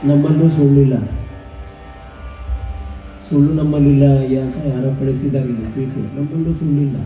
ನಮ್ಮಲ್ಲೂ ಸುಳ್ಳಿಲ್ಲ. ಸುಳ್ಳು ನಮ್ಮಲ್ಲಿಲ್ಲ ಯಾಕೆ ಯಾರೋ ಕಳಿಸಿದಾಗ ಚೀಟು, ನಮ್ಮಲ್ಲೂ ಸುಳ್ಳಿಲ್ಲ.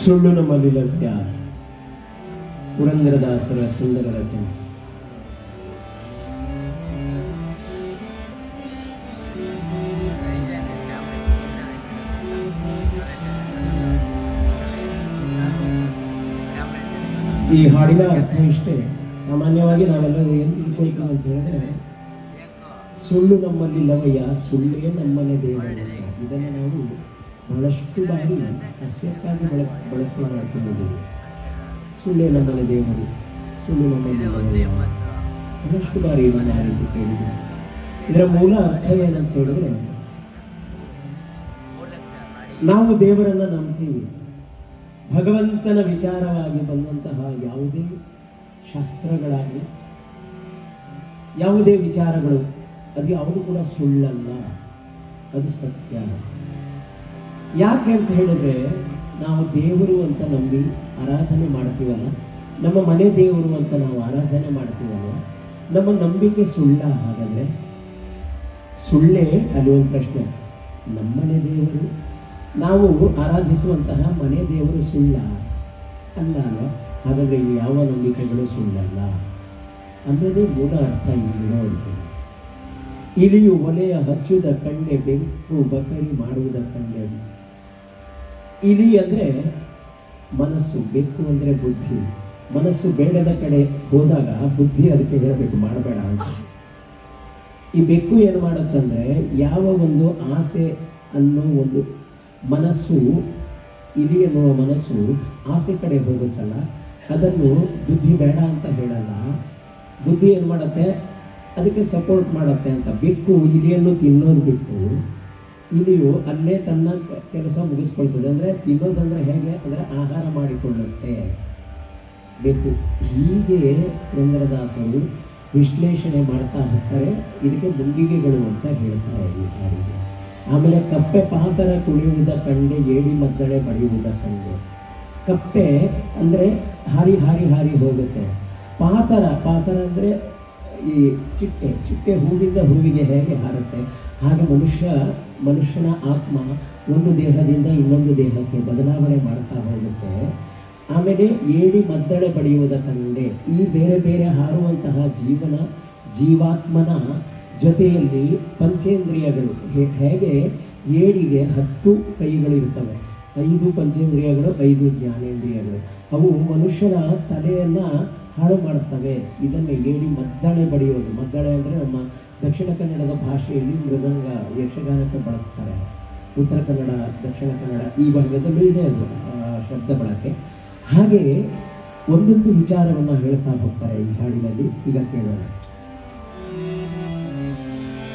ಸುಳ್ಳು ನಮ್ಮಲ್ಲಿ ಲಭ್ಯ. ಪುರಂದರದಾಸರ ಸುಂದರ ರಚನೆ. ಈ ಹಾಡಿನ ಅರ್ಥ ಇಷ್ಟೇ. ಸಾಮಾನ್ಯವಾಗಿ ನಾವೆಲ್ಲ ಏನು ತಿಳ್ಕೊಳ್ತೀವಿ ಅಂತ ಹೇಳಿದ್ರೆ, ಸುಳ್ಳು ನಮ್ಮಲ್ಲಿ ಲವಯ್ಯ, ಸುಳ್ಳೇ ನಮ್ಮನೆ ದೇವ. ಇದನ್ನು ನಾವು ಬಹಳಷ್ಟು ಬಾರಿ ಹಾಸ್ಯಕ್ಕಾಗಿ ಬಳಕೆ ಮಾಡ್ಕೊಂಡಿದ್ದೀವಿ. ಸುಳ್ಳೇ ನಮ್ಮನೆ ದೇವರು, ಸುಳ್ಳು ನಮ್ಮಲ್ಲಿ ಲವಯ್ಯ, ಬಹಳಷ್ಟು ಬಾರಿ ನಾನು ಆ ರೀತಿ ಕೇಳಿದ್ದೀನಿ. ಇದರ ಮೂಲ ಅರ್ಥ ಏನಂತ ಹೇಳಿದ್ರೆ, ನಾವು ದೇವರನ್ನ ನಂಬ್ತೀವಿ. ಭಗವಂತನ ವಿಚಾರವಾಗಿ ಬಂದಂತಹ ಯಾವುದೇ ಶಾಸ್ತ್ರಗಳಾಗಲಿ, ಯಾವುದೇ ವಿಚಾರಗಳು, ಅದು ಯಾವುದು ಕೂಡ ಸುಳ್ಳಲ್ಲ, ಅದು ಸತ್ಯ. ಯಾಕೆ ಅಂತ ಹೇಳಿದ್ರೆ, ನಾವು ದೇವರು ಅಂತ ನಂಬಿ ಆರಾಧನೆ ಮಾಡ್ತೀವಲ್ಲ, ನಮ್ಮ ಮನೆ ದೇವರು ಅಂತ ನಾವು ಆರಾಧನೆ ಮಾಡ್ತೀವಲ್ಲ, ನಮ್ಮ ನಂಬಿಕೆ ಸುಳ್ಳ? ಹಾಗಾದರೆ ಸುಳ್ಳೇ? ಅಲ್ಲಿ ಒಂದು ಪ್ರಶ್ನೆ. ನಮ್ಮನೆ ದೇವರು, ನಾವು ಆರಾಧಿಸುವಂತಹ ಮನೆ ದೇವರು ಸುಳ್ಳ? ಅಲ್ಲ ಅಲ್ವ? ಹಾಗಾದರೆ ಈ ಯಾವ ನಂಬಿಕೆಗಳು ಸುಳ್ಳಲ್ಲ ಅನ್ನೋದೇ ಮೂಲ ಅರ್ಥ ಇಲ್ಲಿರೋದು. ಇಲಿಯು ಒಲೆಯ ಹಚ್ಚುವುದ ಕಂಡೆ, ಬೆಂಕು ಬಕರಿ ಮಾಡುವುದ ಕಂಡೆ. ಇಲಿ ಅಂದರೆ ಮನಸ್ಸು, ಬೆಕ್ಕು ಅಂದರೆ ಬುದ್ಧಿ. ಮನಸ್ಸು ಬೇಡದ ಕಡೆ ಹೋದಾಗ ಬುದ್ಧಿ ಅದಕ್ಕೆ ಹೇಳಬೇಕು ಮಾಡಬೇಡ ಅಂತ. ಈ ಬೆಕ್ಕು ಏನು ಮಾಡುತ್ತಂದರೆ, ಯಾವ ಒಂದು ಆಸೆ ಅನ್ನೋ ಒಂದು ಮನಸ್ಸು, ಇಲಿ ಎನ್ನುವ ಮನಸ್ಸು ಆಸೆ ಕಡೆ ಹೋಗುತ್ತಲ್ಲ, ಅದನ್ನು ಬುದ್ಧಿ ಬೇಡ ಅಂತ ಹೇಳಲ್ಲ. ಬುದ್ಧಿ ಏನು ಮಾಡುತ್ತೆ, ಅದಕ್ಕೆ ಸಪೋರ್ಟ್ ಮಾಡುತ್ತೆ ಅಂತ. ಬೆಕ್ಕು ಇಲಿಯನ್ನು ತಿನ್ನೋದು ಬಿಟ್ಟು ಇಲಿಯು ಅಲ್ಲೇ ತನ್ನ ಕೆಲಸ ಮುಗಿಸ್ಕೊಳ್ತದೆ. ಅಂದರೆ ತಿನ್ನೋದಂದರೆ ಹೇಗೆ ಅಂದರೆ ಆಹಾರ ಮಾಡಿಕೊಳ್ಳುತ್ತೆ ಬೆಕ್ಕು. ಹೀಗೆ ಪುರಂದರದಾಸರು ವಿಶ್ಲೇಷಣೆ ಮಾಡ್ತಾ ಹೋಗ್ತಾರೆ. ಇದಕ್ಕೆ ಮುಂದಿಗೆಗಳು ಅಂತ ಹೇಳ್ತಾರೆ ಈ ಹಾಡಿಗೆ. ಆಮೇಲೆ ಕಪ್ಪೆ ಪಾತರ ಕುಣಿಯುವುದ ಕಂಡೆ, ಏಡಿ ಮದ್ದಳೆ ಬಡಿಯುವುದ ಕಂಡೆ. ಕಪ್ಪೆ ಅಂದರೆ ಹಾರಿ ಹಾರಿ ಹಾರಿ ಹೋಗುತ್ತೆ. ಪಾತರ, ಪಾತರ ಅಂದರೆ ಈ ಚಿಟ್ಟೆ, ಚಿಟ್ಟೆ ಹೂವಿಂದ ಹೂವಿಗೆ ಹೇಗೆ ಹಾರುತ್ತೆ, ಹಾಗೆ ಮನುಷ್ಯನ ಆತ್ಮ ಒಂದು ದೇಹದಿಂದ ಇನ್ನೊಂದು ದೇಹಕ್ಕೆ ಬದಲಾವಣೆ ಮಾಡ್ತಾ ಹೋಗುತ್ತೆ. ಆಮೇಲೆ ಏಡಿ ಮದ್ದಳೆ ಬಡಿಯುವುದ ಕಂಡೆ, ಈ ಬೇರೆ ಬೇರೆ ಹಾರುವಂತಹ ಜೀವಾತ್ಮನ ಜೊತೆಯಲ್ಲಿ ಪಂಚೇಂದ್ರಿಯಗಳು, ಹೇಗೆ ಏಡಿಗೆ 10 ಕೈಗಳಿರ್ತವೆ, 5 ಪಂಚೇಂದ್ರಿಯಗಳು, 5 ಜ್ಞಾನೇಂದ್ರಿಯಗಳು. ಅವು ಮನುಷ್ಯನ ತಲೆಯನ್ನು ಹಾಳು ಮಾಡುತ್ತವೆ. ಇದನ್ನು ಏಡಿ ಮದ್ದಳೆ ಬಡಿಯೋದು. ಮದ್ದಳೆ ಅಂದರೆ ನಮ್ಮ ದಕ್ಷಿಣ ಕನ್ನಡದ ಭಾಷೆಯಲ್ಲಿ ಮೃದಂಗ, ಯಕ್ಷಗಾನಕ್ಕೆ ಬಳಸ್ತಾರೆ. ಉತ್ತರ ಕನ್ನಡ, ದಕ್ಷಿಣ ಕನ್ನಡ ಈ ಭಾಗದಲ್ಲಿ ಇದೆ ಅದು ಶಬ್ದ ಬಳಕೆ. ಹಾಗೆಯೇ ಒಂದೊಂದು ವಿಚಾರವನ್ನು ಹೇಳ್ತಾ ಹೋಗ್ತಾರೆ ಈ ಹಾಡಿನಲ್ಲಿ. ಈಗ ಕೇಳೋಣ.